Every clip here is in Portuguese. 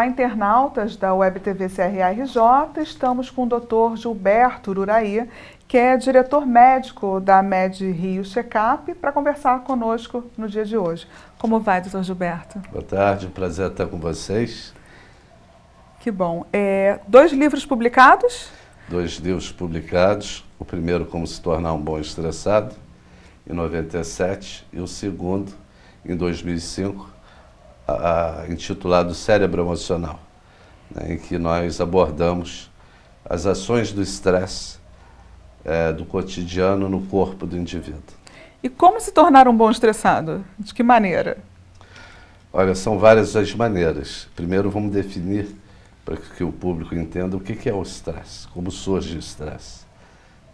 Olá, internautas da Web TV CRA-RJ. Estamos com o Dr. Gilberto Ururaí, que é diretor médico da Med Rio Checkup, para conversar conosco no dia de hoje. Como vai, doutor Gilberto? Boa tarde, um prazer estar com vocês. Que bom. 2 livros publicados? 2 livros publicados. O primeiro, Como se tornar um bom estressado, em 97, e o segundo, em 2005, intitulado Cérebro Emocional, né, em que nós abordamos as ações do estresse do cotidiano no corpo do indivíduo. E como se tornar um bom estressado? De que maneira? Olha, são várias as maneiras. Primeiro vamos definir, para que o público entenda, o que é o estresse, como surge o estresse.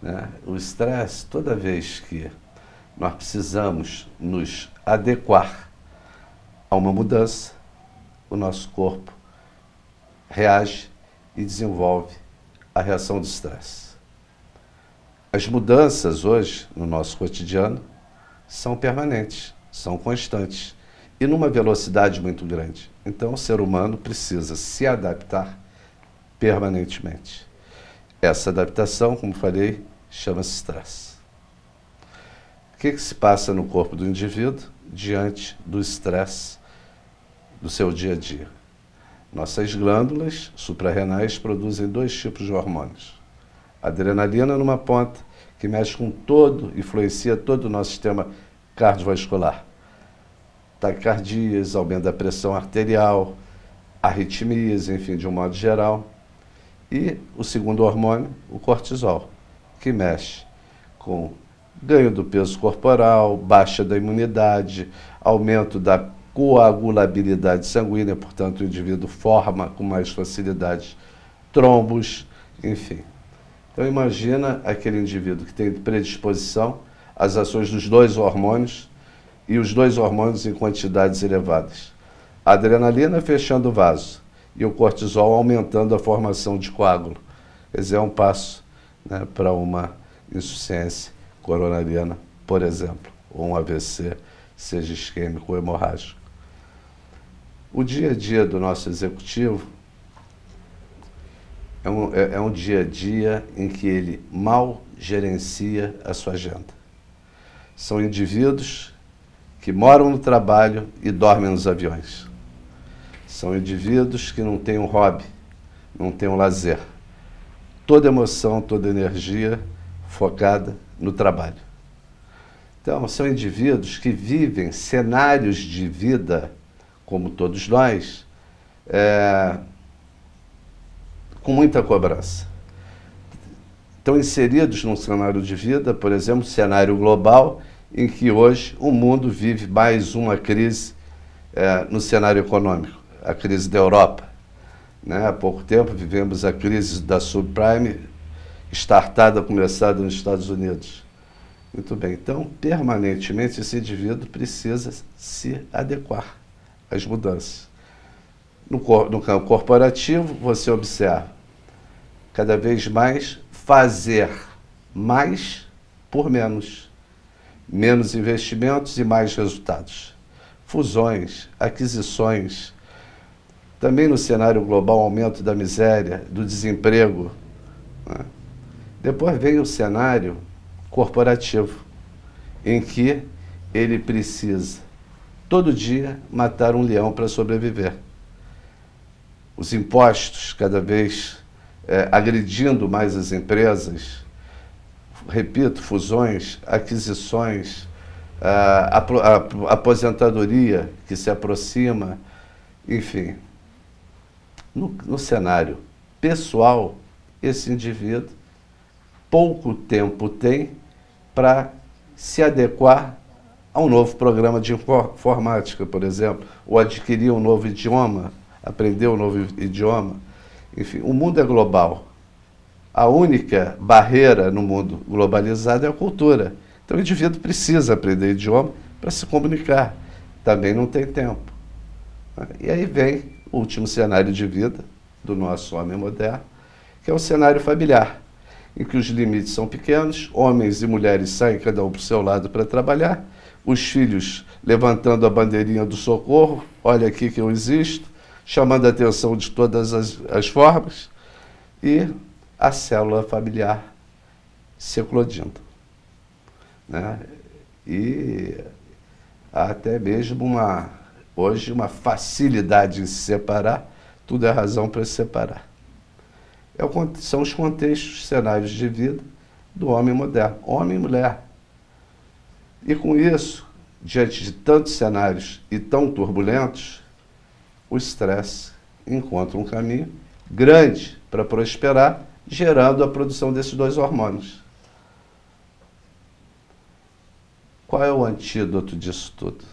Né? O estresse, toda vez que nós precisamos nos adequar a uma mudança, o nosso corpo reage e desenvolve a reação do estresse. As mudanças hoje, no nosso cotidiano, são permanentes, são constantes e numa velocidade muito grande. Então, o ser humano precisa se adaptar permanentemente. Essa adaptação, como falei, chama-se estresse. O que se passa no corpo do indivíduo diante do estresse do seu dia a dia? Nossas glândulas suprarrenais produzem 2 tipos de hormônios. A adrenalina numa ponta, que mexe com todo, influencia todo o nosso sistema cardiovascular. Taquicardias, aumento da pressão arterial, arritmias, enfim, de um modo geral. E o segundo hormônio, o cortisol, que mexe com ganho do peso corporal, baixa da imunidade, aumento da coagulabilidade sanguínea, portanto o indivíduo forma com mais facilidade trombos, enfim. Então imagina aquele indivíduo que tem predisposição às ações dos 2 hormônios e os 2 hormônios em quantidades elevadas. A adrenalina fechando o vaso e o cortisol aumentando a formação de coágulo. Quer dizer, é um passo, né, para uma insuficiência coronariana, por exemplo, ou um AVC, seja isquêmico ou hemorrágico. O dia a dia do nosso executivo é um dia a dia em que ele mal gerencia a sua agenda. São indivíduos que moram no trabalho e dormem nos aviões. São indivíduos que não têm um hobby, não têm um lazer. Toda emoção, toda energia focada no trabalho. Então, são indivíduos que vivem cenários de vida, como todos nós, com muita cobrança. Estão inseridos num cenário de vida, por exemplo, cenário global, em que hoje o mundo vive mais uma crise no cenário econômico, a crise da Europa. Né? Há pouco tempo vivemos a crise da subprime, startada, começada nos Estados Unidos. Muito bem, então, permanentemente, esse indivíduo precisa se adequar às mudanças. No campo corporativo, você observa cada vez mais fazer mais por menos. Menos investimentos e mais resultados. Fusões, aquisições. Também no cenário global, aumento da miséria, do desemprego. Né? Depois vem o cenário corporativo, em que ele precisa, todo dia, matar um leão para sobreviver. Os impostos, cada vez agredindo mais as empresas, repito, fusões, aquisições, aposentadoria que se aproxima, enfim. No cenário pessoal, esse indivíduo pouco tempo tem para se adequar a um novo programa de informática, por exemplo, ou adquirir um novo idioma, aprender um novo idioma. Enfim, o mundo é global. A única barreira no mundo globalizado é a cultura. Então o indivíduo precisa aprender idioma para se comunicar. Também não tem tempo. E aí vem o último cenário de vida do nosso homem moderno, que é o cenário familiar, em que os limites são pequenos, homens e mulheres saem cada um para o seu lado para trabalhar, os filhos levantando a bandeirinha do socorro, olha aqui que eu existo, chamando a atenção de todas as formas, e a célula familiar se eclodindo, né? E há até mesmo hoje uma facilidade em se separar, tudo é razão para se separar. São os contextos, cenários de vida do homem moderno, homem e mulher. E com isso, diante de tantos cenários e tão turbulentos, o estresse encontra um caminho grande para prosperar, gerando a produção desses dois hormônios. Qual é o antídoto disso tudo?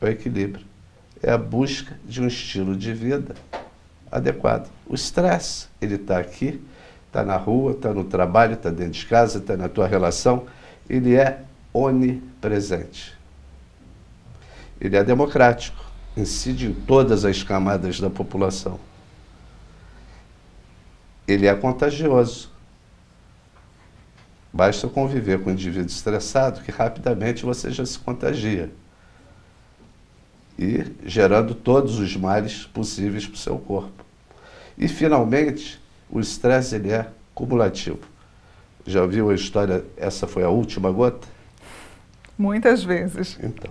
É o equilíbrio. É a busca de um estilo de vida adequado. O estresse, ele está aqui, está na rua, está no trabalho, está dentro de casa, está na tua relação, ele é onipresente. Ele é democrático, incide em todas as camadas da população. Ele é contagioso. Basta conviver com um indivíduo estressado que rapidamente você já se contagia. E gerando todos os males possíveis para o seu corpo. E, finalmente, o estresse ele é cumulativo. Já ouviu a história, essa foi a última gota? Muitas vezes. Então,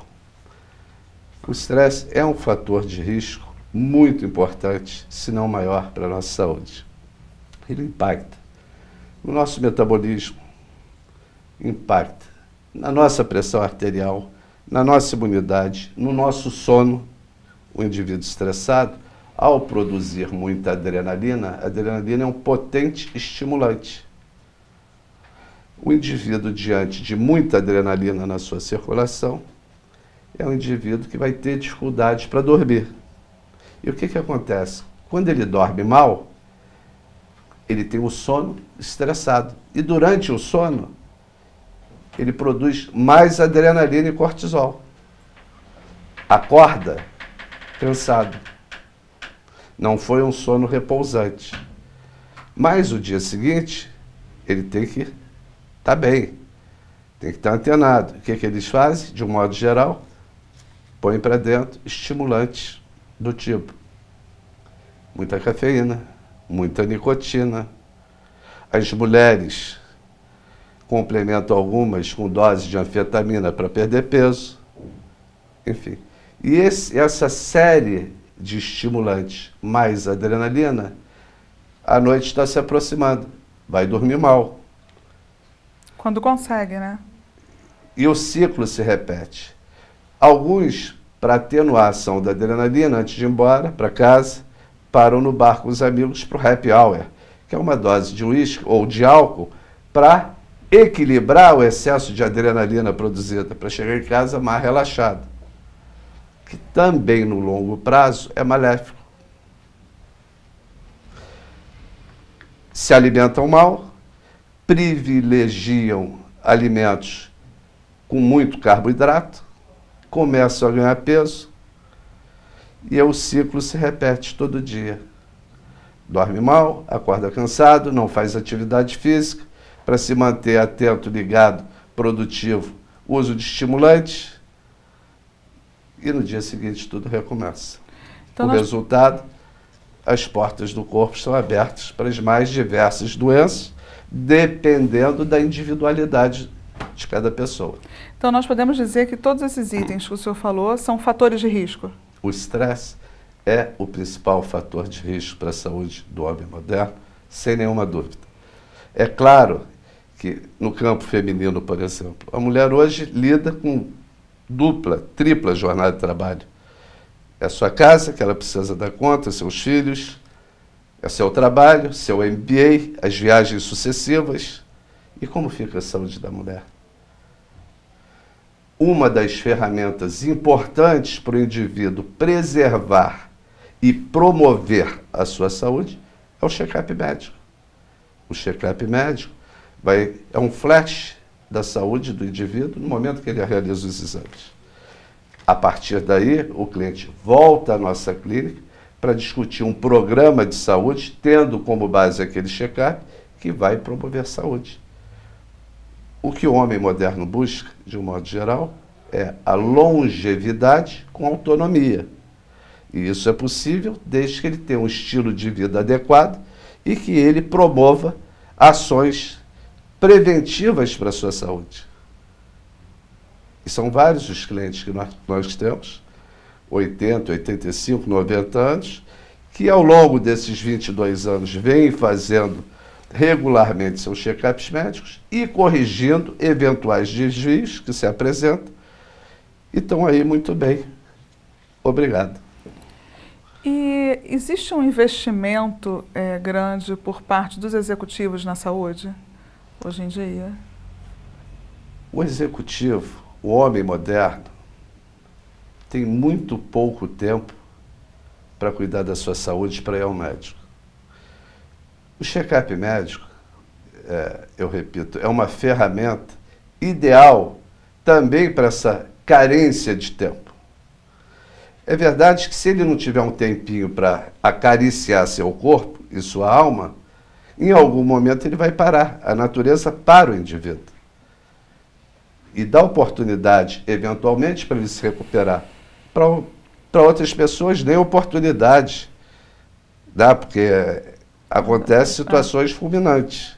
o estresse é um fator de risco muito importante, se não maior, para a nossa saúde. Ele impacta no nosso metabolismo, impacta na nossa pressão arterial, na nossa imunidade, no nosso sono. O indivíduo estressado, ao produzir muita adrenalina, a adrenalina é um potente estimulante. O indivíduo, diante de muita adrenalina na sua circulação, é um indivíduo que vai ter dificuldades para dormir. E o que acontece? Quando ele dorme mal, ele tem o sono estressado. E durante o sono, ele produz mais adrenalina e cortisol. Acorda cansado. Não foi um sono repousante. Mas o dia seguinte, ele tem que estar bem. Tem que estar antenado. O que eles fazem? De um modo geral, põem para dentro estimulantes do tipo muita cafeína, muita nicotina. As mulheres complementam algumas com doses de anfetamina para perder peso. Enfim. E essa série de estimulantes mais adrenalina, a noite está se aproximando. Vai dormir mal. Quando consegue, né? E o ciclo se repete. Alguns, para atenuar a ação da adrenalina, antes de ir embora para casa, param no bar com os amigos para o happy hour, que é uma dose de uísque ou de álcool para equilibrar o excesso de adrenalina produzida, para chegar em casa mais relaxado. Que também no longo prazo é maléfico. Se alimentam mal, privilegiam alimentos com muito carboidrato, começam a ganhar peso e o ciclo se repete todo dia. Dorme mal, acorda cansado, não faz atividade física, para se manter atento, ligado, produtivo, uso de estimulantes, e no dia seguinte tudo recomeça. Então, o resultado, as portas do corpo estão abertas para as mais diversas doenças, dependendo da individualidade de cada pessoa. Então nós podemos dizer que todos esses itens que o senhor falou são fatores de risco? O estresse é o principal fator de risco para a saúde do homem moderno, sem nenhuma dúvida. É claro que no campo feminino, por exemplo, a mulher hoje lida com dupla, tripla jornada de trabalho. É a sua casa, que ela precisa dar conta, seus filhos, é seu trabalho, seu MBA, as viagens sucessivas. E como fica a saúde da mulher? Uma das ferramentas importantes para o indivíduo preservar e promover a sua saúde é o check-up médico. O check-up médico é um flash da saúde do indivíduo no momento que ele realiza os exames. A partir daí, o cliente volta à nossa clínica para discutir um programa de saúde, tendo como base aquele check-up que vai promover saúde. O que o homem moderno busca, de um modo geral, é a longevidade com autonomia. E isso é possível desde que ele tenha um estilo de vida adequado e que ele promova ações preventivas para a sua saúde. E são vários os clientes que nós temos, 80, 85, 90 anos, que ao longo desses 22 anos vêm fazendo regularmente seus check-ups médicos e corrigindo eventuais desvios que se apresentam. E estão aí muito bem. Obrigado. E existe um investimento grande por parte dos executivos na saúde, hoje em dia? O executivo, o homem moderno, tem muito pouco tempo para cuidar da sua saúde, para ir ao médico. O check-up médico, eu repito, é uma ferramenta ideal também para essa carência de tempo. É verdade que se ele não tiver um tempinho para acariciar seu corpo e sua alma, em algum momento ele vai parar. A natureza para o indivíduo. E dá oportunidade, eventualmente, para ele se recuperar. Para outras pessoas, nem oportunidade. Dá, porque acontecem situações fulminantes.